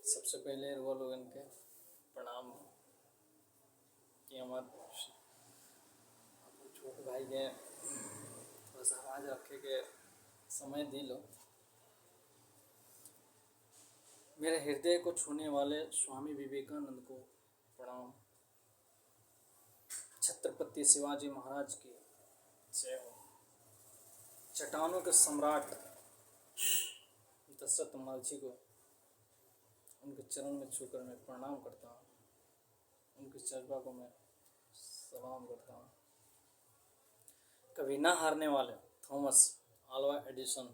सबसे पहले वो लोग इनके प्रणाम कि हमारे छोटे भाई के थोड़ा सा आवाज रखे के समय दी लो। मेरे हृदय को छूने वाले स्वामी विवेकानंद को प्रणाम। छत्रपति शिवाजी महाराज की जय हो। चट्टानों के सम्राट दशरथ मालझी को उनके चरण में छूकर मैं प्रणाम करता हूँ। उनकी चर्चा को मैं सलाम करता हूँ। कभी ना हारने वाले थॉमस अल्वा एडिसन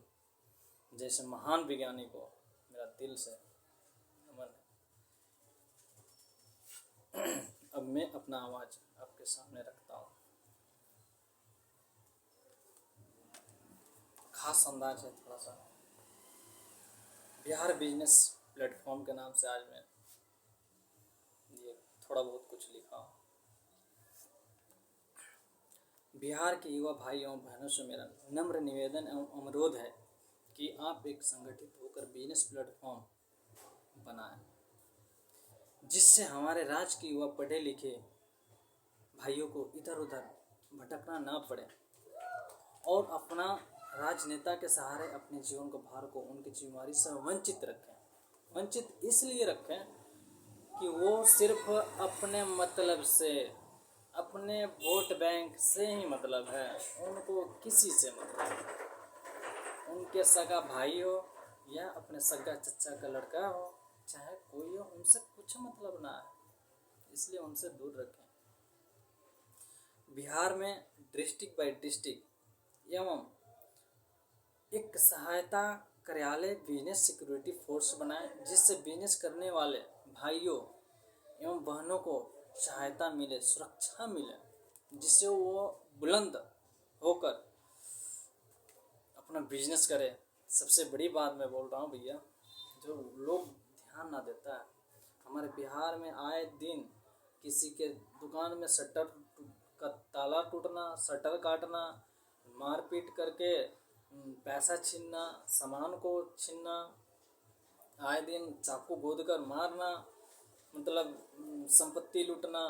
जैसे महान विज्ञानी को मेरा दिल से नमन है। अब मैं अपना आवाज़ आपके सामने रखता हूँ। खास अंदाज है थोड़ा सा। बिहार बिजनेस प्लेटफॉर्म के नाम से आज मैं ये थोड़ा बहुत कुछ लिखा हूँ। बिहार के युवा भाइयों बहनों से मेरा नम्र निवेदन एवं अनुरोध है कि आप एक संगठित होकर बिजनेस प्लेटफॉर्म बनाएं, जिससे हमारे राज्य के युवा पढ़े लिखे भाइयों को इधर उधर भटकना ना पड़े और अपना राजनेता के सहारे अपने जीवन को भार को उनकी जिम्मेदारी से वंचित रखें। वंचित इसलिए रखें कि वो सिर्फ अपने मतलब से, अपने वोट बैंक से ही मतलब है, उनको किसी से मतलब। उनके सगा भाई हो या अपने सगा चचा का लड़का हो, चाहे कोई हो, उनसे कुछ मतलब ना है, इसलिए उनसे दूर रखें। बिहार में डिस्ट्रिक्ट बाय डिस्ट्रिक्ट एवं एक सहायता कार्यालय बिजनेस सिक्योरिटी फोर्स बनाएं, जिससे बिजनेस करने वाले भाइयों एवं बहनों को सहायता मिले, सुरक्षा मिले, जिससे वो बुलंद होकर अपना बिजनेस करे। सबसे बड़ी बात मैं बोल रहा हूँ भैया, जो लोग ध्यान ना देता है, हमारे बिहार में आए दिन किसी के दुकान में शटर का ताला टूटना, शटर काटना, मारपीट करके पैसा छीनना, सामान को छीनना, आए दिन चाकू गोद कर मारना, मतलब संपत्ति लूटना,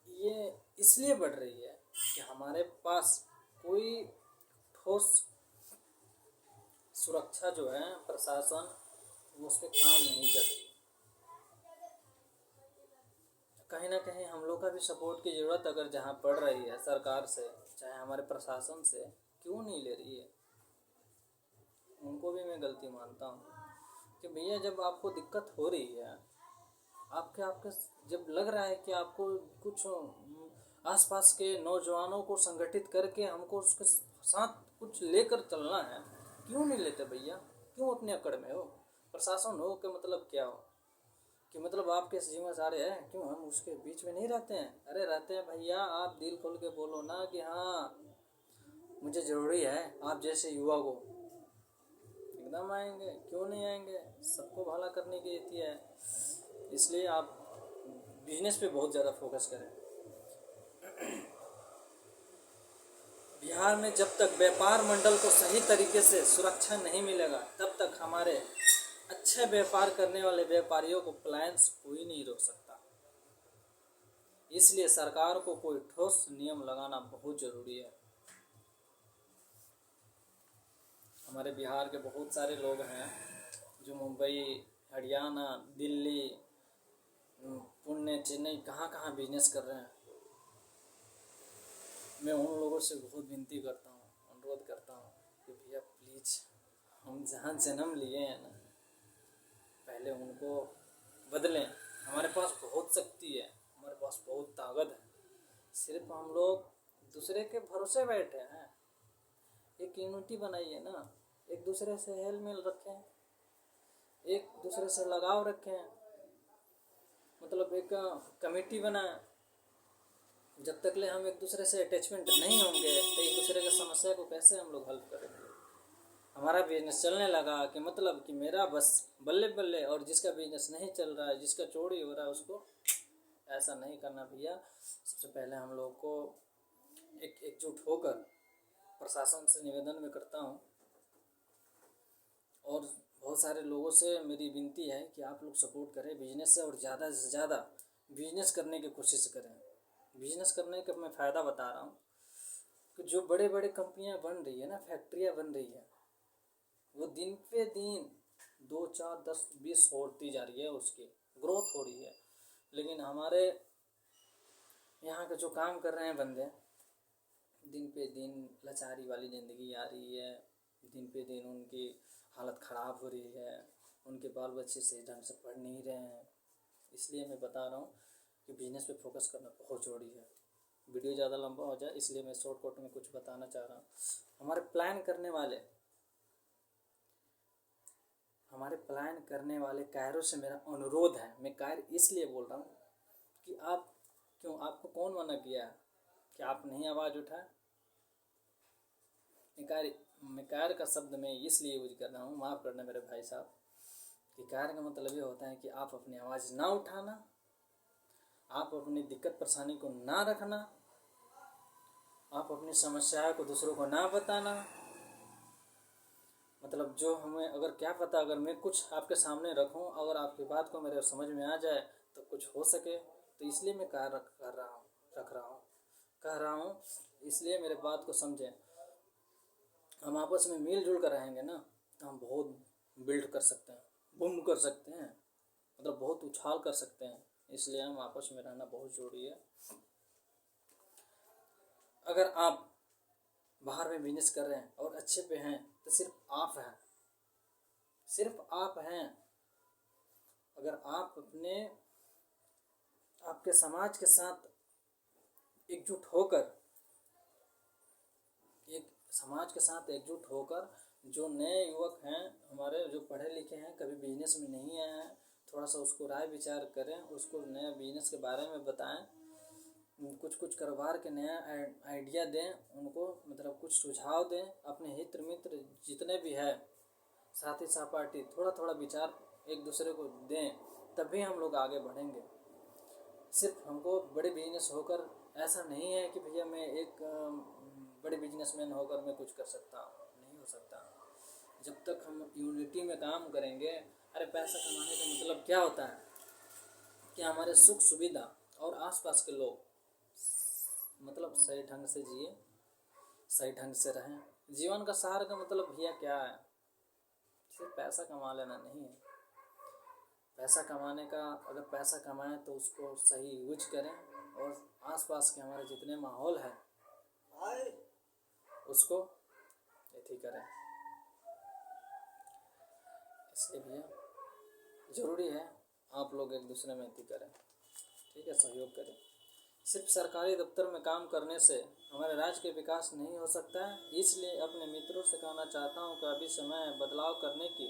ये इसलिए बढ़ रही है कि हमारे पास कोई ठोस सुरक्षा जो है प्रशासन वो उस पर काम नहीं करती। कहीं ना कहीं हम लोग का भी सपोर्ट की ज़रूरत अगर जहाँ पड़ रही है सरकार से, चाहे हमारे प्रशासन से, क्यों नहीं ले रही है। उनको भी मैं गलती मानता हूँ कि भैया जब आपको दिक्कत हो रही है, आपके जब लग रहा है कि आपको कुछ आसपास के नौजवानों को संगठित करके हमको उसके साथ कुछ लेकर चलना है, क्यों नहीं लेते भैया? क्यों अपने अकड़ में हो? प्रशासन हो कि मतलब क्या हो कि मतलब आपके जिम्मेदारी है, क्यों हम उसके बीच में नहीं रहते हैं? अरे रहते हैं भैया, आप दिल खोल के बोलो ना कि हाँ मुझे ज़रूरी है आप जैसे युवा को। एकदम आएंगे, क्यों नहीं आएंगे? सबको भला करने की नीति है, इसलिए आप बिजनेस पे बहुत ज़्यादा फोकस करें। बिहार में जब तक व्यापार मंडल को सही तरीके से सुरक्षा नहीं मिलेगा, तब तक हमारे अच्छे व्यापार करने वाले व्यापारियों को पलायन से कोई नहीं रोक सकता। इसलिए सरकार को कोई ठोस नियम लगाना बहुत ज़रूरी है। हमारे बिहार के बहुत सारे लोग हैं जो मुंबई, हरियाणा, दिल्ली, पुणे, चेन्नई, कहाँ कहाँ बिजनेस कर रहे हैं। मैं उन लोगों से बहुत विनती करता हूँ, अनुरोध करता हूँ कि भैया प्लीज़, हम जहाँ जन्म लिए हैं ना, पहले उनको बदलें। हमारे पास बहुत शक्ति है, हमारे पास बहुत ताकत है, सिर्फ हम लोग दूसरे के भरोसे बैठे हैं। एक यूनिटी बनाइए ना, एक दूसरे से हेल मेल रखें, एक दूसरे से लगाव रखें, मतलब एक कमेटी बनाएं। जब तक ले हम एक दूसरे से अटैचमेंट नहीं होंगे तो एक दूसरे की समस्या को कैसे हम लोग हल करेंगे? हमारा बिजनेस चलने लगा कि मतलब कि मेरा बस बल्ले बल्ले, और जिसका बिजनेस नहीं चल रहा है, जिसका चोरी हो रहा है, उसको ऐसा नहीं करना भैया। सबसे पहले हम लोग को एकजुट होकर प्रशासन से निवेदन में करता हूँ और बहुत सारे लोगों से मेरी विनती है कि आप लोग सपोर्ट करें बिजनेस से, और ज़्यादा से ज़्यादा बिजनेस करने की कोशिश करें। बिजनेस करने का मैं फ़ायदा बता रहा हूँ कि जो बड़े बड़े कंपनियां बन रही है ना, फैक्ट्रियां बन रही है, वो दिन पे दिन 2 4 10 20 होती जा रही है, उसकी ग्रोथ हो रही है। लेकिन हमारे यहाँ के जो काम कर रहे हैं बंदे, दिन पे दिन लाचारी वाली ज़िंदगी आ रही है, दिन पे दिन उनकी हालत ख़राब हो रही है, उनके बाल बच्चे सही ढंग से पढ़ नहीं रहे हैं। इसलिए मैं बता रहा हूँ कि बिजनेस पे फोकस करना बहुत ज़रूरी है। वीडियो ज़्यादा लंबा हो जाए इसलिए मैं शॉर्टकट में कुछ बताना चाह रहा हूँ। हमारे प्लान करने वाले कायरों से मेरा अनुरोध है, मैं कायर इसलिए बोल रहा हूँ कि आपको कौन मना किया है कि आप नहीं आवाज़ उठाए। मैं कायर का शब्द मैं इसलिए यूज कर रहा हूँ, माफ़ करना मेरे भाई साहब, कि कायर का मतलब ये होता है कि आप अपनी आवाज़ ना उठाना, आप अपनी दिक्कत परेशानी को ना रखना, आप अपनी समस्याओं को दूसरों को ना बताना। मतलब जो हमें अगर क्या पता, अगर मैं कुछ आपके सामने रखूं, अगर आपकी बात को मेरे समझ में आ जाए तो कुछ हो सके, तो इसलिए मैं कह रहा हूँ इसलिए मेरे बात को समझें। हम आपस में मिलजुल कर रहेंगे ना तो हम बहुत बिल्ड कर सकते हैं, बूम कर सकते हैं, मतलब बहुत उछाल कर सकते हैं। इसलिए हम आपस में रहना बहुत ज़रूरी है। अगर आप बाहर में बिजनेस कर रहे हैं और अच्छे पे हैं तो सिर्फ आप हैं। अगर आप आपके समाज के साथ एकजुट होकर जो नए युवक हैं हमारे, जो पढ़े लिखे हैं, कभी बिजनेस में नहीं आए हैं, थोड़ा सा उसको राय विचार करें, उसको नया बिजनेस के बारे में बताएं, कुछ कारोबार के नया आइडिया दें उनको, मतलब कुछ सुझाव दें। अपने हित मित्र जितने भी है, साथी सहपाठी, थोड़ा विचार एक दूसरे को दें, तभी हम लोग आगे बढ़ेंगे। सिर्फ हमको बड़े बिजनेस होकर ऐसा नहीं है कि भैया मैं एक बड़े बिजनेसमैन होकर मैं कुछ कर सकता हूँ, नहीं हो सकता। जब तक हम यूनिटी में काम करेंगे, अरे पैसा कमाने का मतलब क्या होता है कि हमारे सुख सुविधा और आसपास के लोग मतलब सही ढंग से जिए, सही ढंग से रहें। जीवन का सार का मतलब भैया क्या है, सिर्फ पैसा कमा लेना नहीं है। पैसा कमाने का, अगर पैसा कमाएं तो उसको सही यूज करें, और आसपास के हमारे जितने माहौल है उसको एथी करें। इसलिए भैया ज़रूरी है आप लोग एक दूसरे में एथी करें, ठीक है, सहयोग करें। सिर्फ सरकारी दफ्तर में काम करने से हमारे राज्य के विकास नहीं हो सकता है। इसलिए अपने मित्रों से कहना चाहता हूँ कि अभी समय है बदलाव करने की।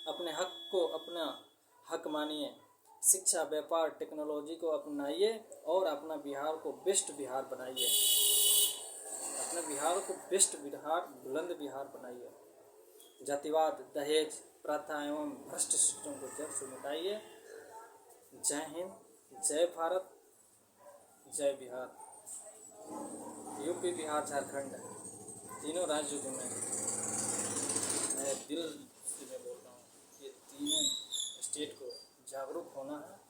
अपने हक को अपना हक मानिए, शिक्षा, व्यापार, टेक्नोलॉजी को अपनाइए और अपना बिहार को बेस्ट बिहार बनाइए। अपने बिहार को बेस्ट बिहार, बुलंद बिहार बनाइए। जातिवाद, दहेज प्रथा एवं भ्रष्ट सिस्टम को जड़ से मिटाइए। जय हिंद, जय भारत, जय बिहार। यूपी, बिहार, झारखंड, तीनों राज्यों को मैं दिल से मैं बोल रहा हूँ कि तीनों स्टेट को जागरूक होना है।